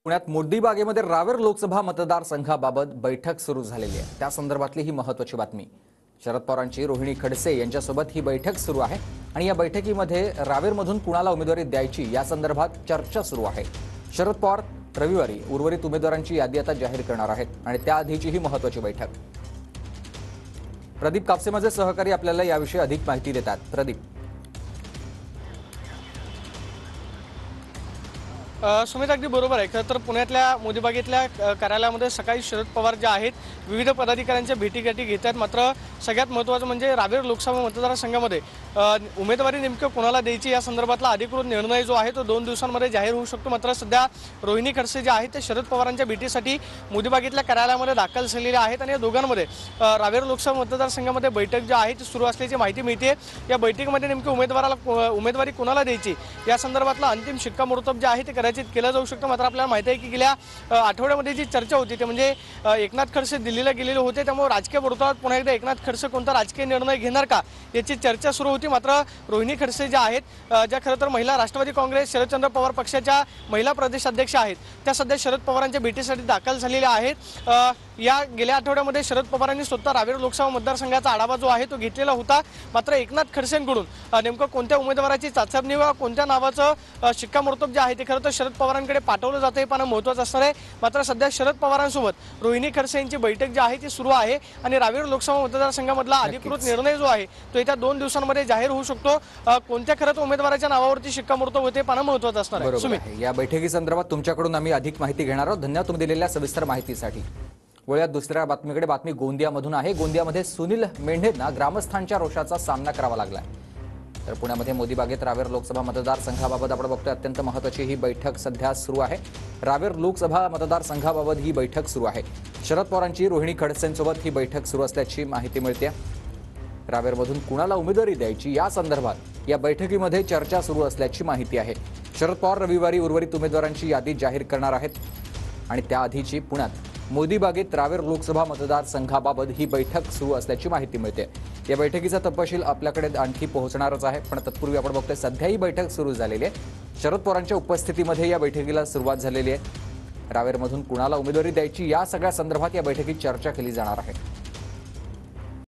पुण्यात मोदीबागेमध्ये रावेर लोकसभा मतदारसंघाबाबत बैठक सुरू झालेली आहे। त्या संदर्भातली ही महत्त्वाची बातमी। शरद पवारांची रोहिणी खडसे यांच्यासोबत ही बैठक सुरू आहे आणि या बैठकीमध्ये रावेरमधून कुणाला उमेदवारी द्यायची या संदर्भात चर्चा सुरू आहे। शरद पवार रविवारी उर्वरित उमेदवारांची यादी आता जाहीर करणार आहेत आणि त्याआधीची ही महत्त्वाची बैठक। प्रदीप कापसे माझे सहकारी आपल्याला याविषयी अधिक माहिती देतात। प्रदीप, सुमित अगदी बरोबर आहे। खरं तर पुण्यातल्या मोदीबागेतल्या कार्यालयामध्ये सकाळी शरद पवार जे आहेत विविध पदाधिकाऱ्यांच्या भेटीगाठी घेत आहेत। मात्र सगळ्यात महत्त्वाचं म्हणजे रावेर लोकसभा मतदारसंघामध्ये उमेदवारी नेमकं कोणाला द्यायची या संदर्भातला अधिकृत निर्णय जो आहे तो 2 दिवसांमध्ये जाहीर होऊ शकतो। मात्र सध्या रोहिणी खडसे जे आहेत ते शरद पवारांच्या भेटीसाठी मोदीबागेतल्या कार्यालयामध्ये दाखल झालेले आहेत आणि या दोघांमध्ये रावेर लोकसभा मतदारसंघामध्ये बैठक जी आहे ती सुरू असल्याची माहिती मिळते। या बैठकीमध्ये नेमकी उमेदवारी कोणाला द्यायची या संदर्भातला अंतिम शिक्कामोर्तब जे आहे ते कदाचित केलं जाऊ शकतं। मात्र आपल्याला माहिती आहे की गेल्या आठवड्यामध्ये जी चर्चा होती ते म्हणजे एकनाथ खडसे दिल्लीला गेलेले होते, त्यामुळे राजकीय वर्तुळात पुन्हा एकदा एकनाथ खडसे कोणता राजकीय निर्णय घेणार का याची चर्चा सुरू होती। मात्र रोहिणी खडसे ज्या आहेत ज्या खरं तर महिला राष्ट्रवादी काँग्रेस शरदचंद्र पवार पक्षाच्या महिला प्रदेशाध्यक्ष आहेत त्या सध्या शरद पवारांच्या भेटीसाठी दाखल झालेल्या आहेत। या गेल्या आठवड्यामध्ये शरद पवारांनी स्वतः रावेर लोकसभा मतदारसंघाचा आढावा जो आहे तो घेतलेला होता। मात्र एकनाथ खडसेंकडून नेमकं कोणत्या उमेदवाराची चाचपणी वा कोणत्या नावाचं शिक्कामोर्तब जे आहे ते खरं तर शरद पवारांकडे पाठवलं जातं हे पाहणं महत्त्वाचं असणार आहे। मात्र सध्या शरद पवारांसोबत रोहिणी खडसे यांची बैठक जी आहे ती सुरू आहे आणि रावेर लोकसभा मतदारसंघामधला अधिकृत निर्णय जो आहे तो येत्या 2 दिवसांमध्ये जाहीर होऊ शकतो। कोणत्या खरं उमेदवाराच्या नावावरती शिक्कामोर्तब होते पाहणं महत्त्वाचं असणार आहे। सुमित, या बैठकीसंदर्भात तुमच्याकडून आम्ही अधिक माहिती घेणार आहोत। धन्यवाद तुम्ही दिलेल्या सविस्तर माहितीसाठी। वळूयात दुसऱ्या बातमीकडे। बातमी गोंदियामधून आहे। गोंदियामध्ये सुनील मेंढेंना ग्रामस्थांच्या रोषाचा सामना करावा लागलाय। तर पुण्यामध्ये मोदीबागेत रावेर लोकसभा मतदारसंघाबाबत आपण बघतोय अत्यंत महत्त्वाची ही बैठक सध्या सुरू आहे। रावेर लोकसभा मतदारसंघाबाबत ही बैठक सुरू आहे। शरद पवारांची रोहिणी खडसेंसोबत ही बैठक सुरू असल्याची माहिती मिळते। रावेरमधून कुणाला उमेदवारी द्यायची या संदर्भात या बैठकीमध्ये चर्चा सुरू असल्याची माहिती आहे। शरद पवार रविवारी उर्वरित उमेदवारांची यादी जाहीर करणार आहेत आणि त्याआधीची पुण्यात मोदीबागेत रावेर लोकसभा मतदारसंघाबाबत ही बैठक सुरू असल्याची माहिती मिळते। या बैठकीचा तपशील आपल्याकडे आणखी पोहोचणारच आहे, पण तत्पूर्वी आपण बघतोय सध्या ही बैठक सुरू झालेली आहे। शरद पवारांच्या उपस्थितीमध्ये या बैठकीला सुरुवात झालेली आहे। रावेरमधून कुणाला उमेदवारी द्यायची या सगळ्या संदर्भात या बैठकीत चर्चा केली जाणार आहे।